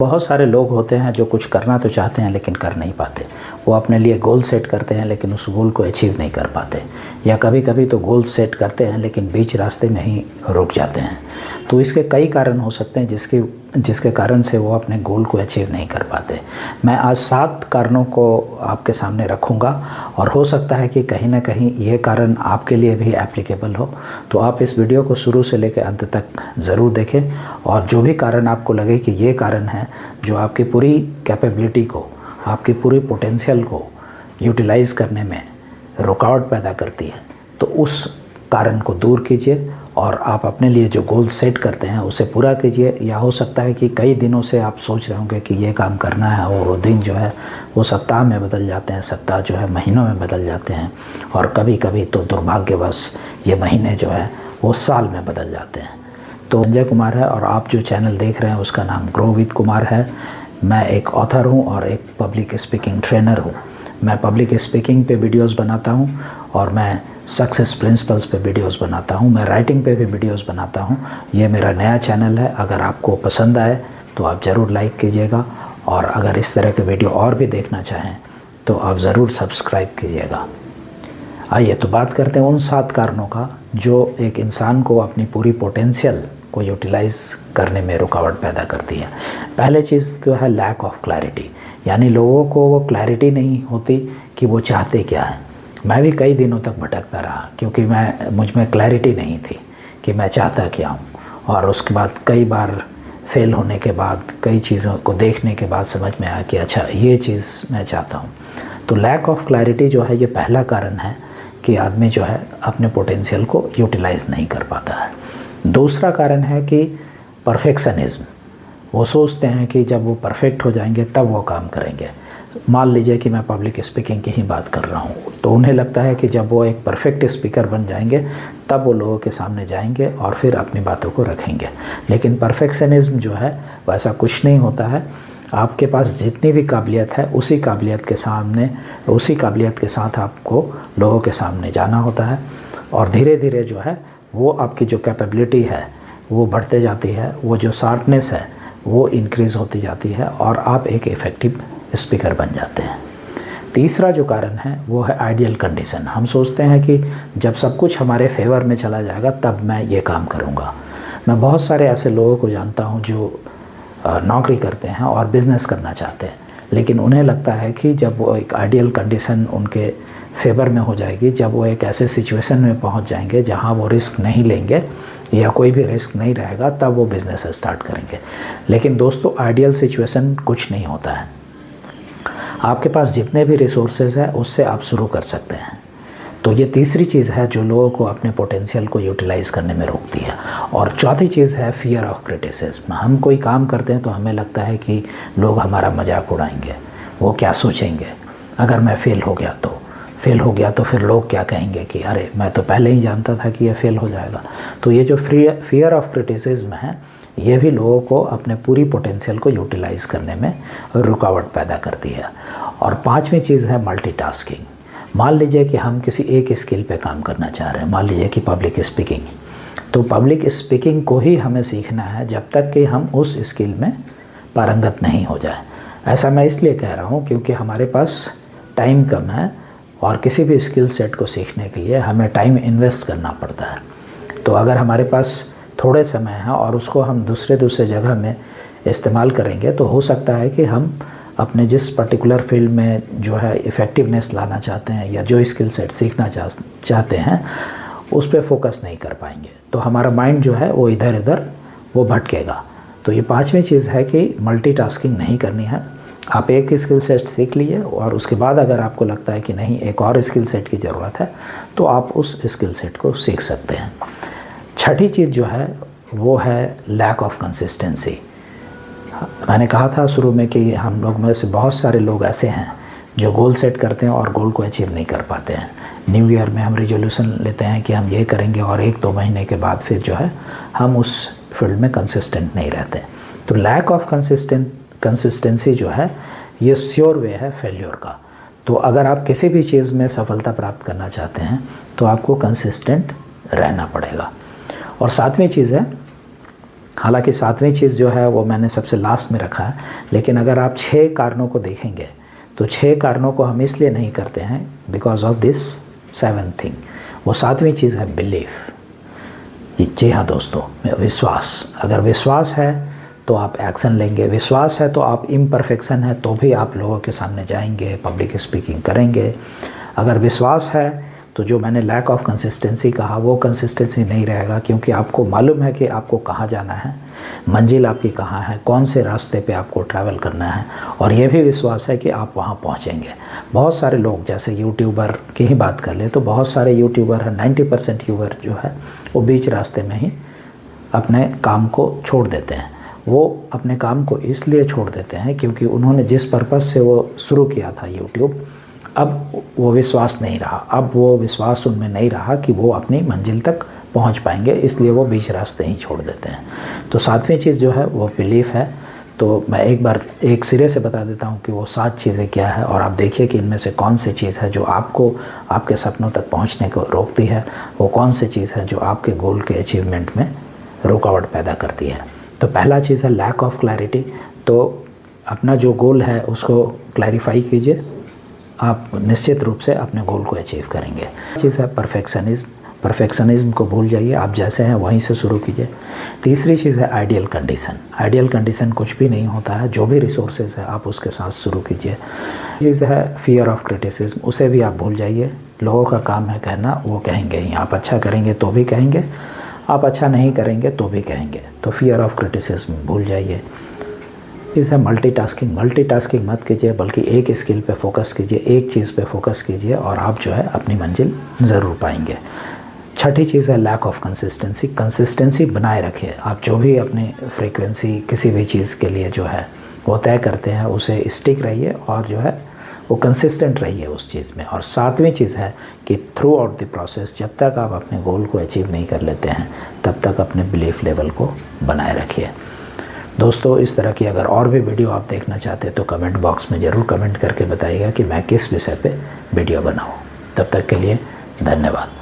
बहुत सारे लोग होते हैं जो कुछ करना तो चाहते हैं लेकिन कर नहीं पाते। वो अपने लिए गोल सेट करते हैं लेकिन उस गोल को अचीव नहीं कर पाते, या कभी कभी तो गोल सेट करते हैं लेकिन बीच रास्ते में ही रुक जाते हैं। तो इसके कई कारण हो सकते हैं जिसके कारण से वो अपने गोल को अचीव नहीं कर पाते। मैं आज 7 कारणों को आपके सामने रखूँगा और हो सकता है कि कहीं ना कहीं ये कारण आपके लिए भी एप्लीकेबल हो। तो आप इस वीडियो को शुरू से लेकर अंत तक ज़रूर देखें, और जो भी कारण आपको लगे कि ये कारण है जो आपकी पूरी कैपेबिलिटी को, आपकी पूरी पोटेंशियल को यूटिलाइज़ करने में रुकावट पैदा करती है, तो उस कारण को दूर कीजिए और आप अपने लिए जो गोल सेट करते हैं उसे पूरा कीजिए। या हो सकता है कि कई दिनों से आप सोच रहे होंगे कि ये काम करना है, और वो दिन जो है वो सप्ताह में बदल जाते हैं, सप्ताह जो है महीनों में बदल जाते हैं, और कभी कभी तो दुर्भाग्यवश ये महीने जो है वो साल में बदल जाते हैं। तो संजय कुमार है और आप जो चैनल देख रहे हैं उसका नाम ग्रो विद कुमार है। मैं एक ऑथर हूँ और एक पब्लिक स्पीकिंग ट्रेनर हूँ। मैं पब्लिक स्पीकिंग पे वीडियोस बनाता हूँ और मैं सक्सेस प्रिंसिपल्स पे वीडियोस बनाता हूँ। मैं राइटिंग पे भी वीडियोस बनाता हूँ। ये मेरा नया चैनल है। अगर आपको पसंद आए तो आप ज़रूर लाइक कीजिएगा, और अगर इस तरह के वीडियो और भी देखना चाहें तो आप ज़रूर सब्सक्राइब कीजिएगा। आइए तो बात करते हैं उन 7 कारणों का जो एक इंसान को अपनी पूरी पोटेंशियल को यूटिलाइज़ करने में रुकावट पैदा करती है। पहले चीज़ तो है लैक ऑफ क्लैरिटी, यानी लोगों को वो क्लैरिटी नहीं होती कि वो चाहते क्या है। मैं भी कई दिनों तक भटकता रहा क्योंकि मुझ में क्लैरिटी नहीं थी कि मैं चाहता क्या हूँ, और उसके बाद कई बार फेल होने के बाद, कई चीज़ों को देखने के बाद समझ में आया कि अच्छा ये चीज़ मैं चाहता हूँ। तो लैक ऑफ क्लैरिटी जो है ये पहला कारण है कि आदमी जो है अपने पोटेंशियल को यूटिलाइज़ नहीं कर पाता है। दूसरा कारण है कि परफेक्शनिज्म। वो सोचते हैं कि जब वो परफेक्ट हो जाएंगे तब वो काम करेंगे। मान लीजिए कि मैं पब्लिक स्पीकिंग की ही बात कर रहा हूँ, तो उन्हें लगता है कि जब वो एक परफेक्ट स्पीकर बन जाएंगे तब वो लोगों के सामने जाएंगे और फिर अपनी बातों को रखेंगे। लेकिन परफेक्शनिज्म जो है वैसा कुछ नहीं होता है। आपके पास जितनी भी काबिलियत है उसी काबिलियत के साथ आपको लोगों के सामने जाना होता है, और धीरे धीरे जो है वो आपकी जो कैपेबिलिटी है वो बढ़ते जाती है, वो जो शार्पनेस है वो इंक्रीज़ होती जाती है, और आप एक इफ़ेक्टिव स्पीकर बन जाते हैं। तीसरा जो कारण है वो है आइडियल कंडीशन। हम सोचते हैं कि जब सब कुछ हमारे फेवर में चला जाएगा तब मैं ये काम करूँगा। मैं बहुत सारे ऐसे लोगों को जानता हूँ जो नौकरी करते हैं और बिज़नेस करना चाहते हैं, लेकिन उन्हें लगता है कि जब वो एक आइडियल कंडीशन उनके फेवर में हो जाएगी, जब वो एक ऐसे सिचुएशन में पहुंच जाएंगे जहां वो रिस्क नहीं लेंगे या कोई भी रिस्क नहीं रहेगा, तब वो बिज़नेस स्टार्ट करेंगे। लेकिन दोस्तों, आइडियल सिचुएशन कुछ नहीं होता है। आपके पास जितने भी रिसोर्सेज हैं उससे आप शुरू कर सकते हैं। तो ये तीसरी चीज़ है जो लोगों को अपने पोटेंशियल को यूटिलाइज़ करने में रोकती है। और चौथी चीज़ है फियर ऑफ क्रिटिसिज्म। हम कोई काम करते हैं तो हमें लगता है कि लोग हमारा मजाक उड़ाएंगे, वो क्या सोचेंगे, अगर मैं फेल हो गया तो फिर लोग क्या कहेंगे कि अरे मैं तो पहले ही जानता था कि ये फेल हो जाएगा। तो ये जो फियर ऑफ क्रिटिसिज्म है ये भी लोगों को अपने पूरी पोटेंशियल को यूटिलाइज़ करने में रुकावट पैदा करती है। और पांचवी चीज़ है मल्टीटास्किंग। मान लीजिए कि हम किसी एक स्किल पे काम करना चाह रहे हैं, मान लीजिए कि पब्लिक स्पीकिंग। तो पब्लिक स्पीकिंग को ही हमें सीखना है जब तक कि हम उस स्किल में पारंगत नहीं हो जाए। ऐसा मैं इसलिए कह रहा हूँ क्योंकि हमारे पास टाइम कम है, और किसी भी स्किल सेट को सीखने के लिए हमें टाइम इन्वेस्ट करना पड़ता है। तो अगर हमारे पास थोड़े समय है और उसको हम दूसरे जगह में इस्तेमाल करेंगे, तो हो सकता है कि हम अपने जिस पर्टिकुलर फील्ड में जो है इफ़ेक्टिवनेस लाना चाहते हैं या जो स्किल सेट सीखना चाहते हैं उस पर फोकस नहीं कर पाएंगे। तो हमारा माइंड जो है वो इधर उधर वो भटकेगा। तो ये पांचवी चीज़ है कि मल्टीटास्किंग नहीं करनी है। आप एक स्किल सेट सीख लिए और उसके बाद अगर आपको लगता है कि नहीं एक और स्किल सेट की ज़रूरत है तो आप उस स्किल सेट को सीख सकते हैं। छठी चीज़ जो है वो है लैक ऑफ कंसिस्टेंसी। मैंने कहा था शुरू में कि हम लोग में से बहुत सारे लोग ऐसे हैं जो गोल सेट करते हैं और गोल को अचीव नहीं कर पाते हैं। न्यू ईयर में हम रिजोल्यूशन लेते हैं कि हम ये करेंगे, और 1-2 महीने के बाद फिर जो है हम उस फील्ड में कंसिस्टेंट नहीं रहते। तो लैक ऑफ कंसिस्टेंसी जो है ये श्योर वे है फेल्योर का। तो अगर आप किसी भी चीज़ में सफलता प्राप्त करना चाहते हैं तो आपको कंसिस्टेंट रहना पड़ेगा। और सातवीं चीज़ है हालांकि 7वीं चीज़ जो है वो मैंने सबसे लास्ट में रखा है, लेकिन अगर आप 6 कारणों को देखेंगे तो 6 कारणों को हम इसलिए नहीं करते हैं because of this 7th thing. वो 7वीं चीज़ है बिलीफ। जी हाँ दोस्तों, विश्वास। अगर विश्वास है तो आप एक्शन लेंगे, विश्वास है तो आप इम्परफेक्शन है तो भी आप लोगों के सामने जाएंगे, पब्लिक स्पीकिंग करेंगे। अगर विश्वास है तो जो मैंने लैक ऑफ कंसिस्टेंसी कहा वो कंसिस्टेंसी नहीं रहेगा, क्योंकि आपको मालूम है कि आपको कहाँ जाना है, मंजिल आपकी कहाँ है, कौन से रास्ते पे आपको ट्रैवल करना है, और ये भी विश्वास है कि आप वहाँ पहुँचेंगे। बहुत सारे लोग, जैसे यूट्यूबर की ही बात कर ले तो बहुत सारे यूट्यूबर हैं, 90% यूट्यूबर जो है वो बीच रास्ते में ही अपने काम को छोड़ देते हैं। वो अपने काम को इसलिए छोड़ देते हैं क्योंकि उन्होंने जिस पर्पज़ से वो शुरू किया था यूट्यूब, अब वो विश्वास नहीं रहा, अब वो विश्वास उनमें नहीं रहा कि वो अपनी मंजिल तक पहुंच पाएंगे, इसलिए वो बीच रास्ते ही छोड़ देते हैं। तो 7वीं चीज़ जो है वो बिलीफ है। तो मैं एक बार एक सिरे से बता देता हूँ कि वो 7 चीज़ें क्या है, और आप देखिए कि इनमें से कौन सी चीज़ है जो आपको आपके सपनों तक पहुँचने को रोकती है, वो कौन सी चीज़ है जो आपके गोल के अचीवमेंट में रुकावट पैदा करती है। तो पहला चीज़ है लैक ऑफ क्लैरिटी। तो अपना जो गोल है उसको क्लैरिफाई कीजिए, आप निश्चित रूप से अपने गोल को अचीव करेंगे। चीज़ है परफेक्शनिज्म। परफेक्शनिज्म को भूल जाइए, आप जैसे हैं वहीं से शुरू कीजिए। तीसरी चीज़ है आइडियल कंडीशन। आइडियल कंडीशन कुछ भी नहीं होता है, जो भी रिसोर्सेज है आप उसके साथ शुरू कीजिए। चीज़ है फियर ऑफ क्रिटिसिज्म, उसे भी आप भूल जाइए। लोगों का काम है कहना, वो कहेंगे ही। आप अच्छा करेंगे तो भी कहेंगे, आप अच्छा नहीं करेंगे तो भी कहेंगे। तो फियर ऑफ क्रिटिसिज्म भूल जाइए। चीज़ है मल्टीटास्किंग। मल्टीटास्किंग मत कीजिए, बल्कि एक स्किल पे फोकस कीजिए, एक चीज़ पे फोकस कीजिए, और आप जो है अपनी मंजिल ज़रूर पाएंगे। छठी चीज़ है लैक ऑफ कंसिस्टेंसी। कंसिस्टेंसी बनाए रखिए। आप जो भी अपनी फ्रीक्वेंसी किसी भी चीज़ के लिए जो है वो तय करते हैं, उसे स्टिक रहिए और जो है वो कंसिस्टेंट रहिए उस चीज़ में। और 7वीं चीज़ है कि थ्रू आउट द प्रोसेस, जब तक आप अपने गोल को अचीव नहीं कर लेते हैं तब तक अपने बिलीफ लेवल को बनाए रखिए। दोस्तों, इस तरह की अगर और भी वीडियो आप देखना चाहते हैं तो कमेंट बॉक्स में ज़रूर कमेंट करके बताइएगा कि मैं किस विषय पे वीडियो बनाऊं। तब तक के लिए धन्यवाद।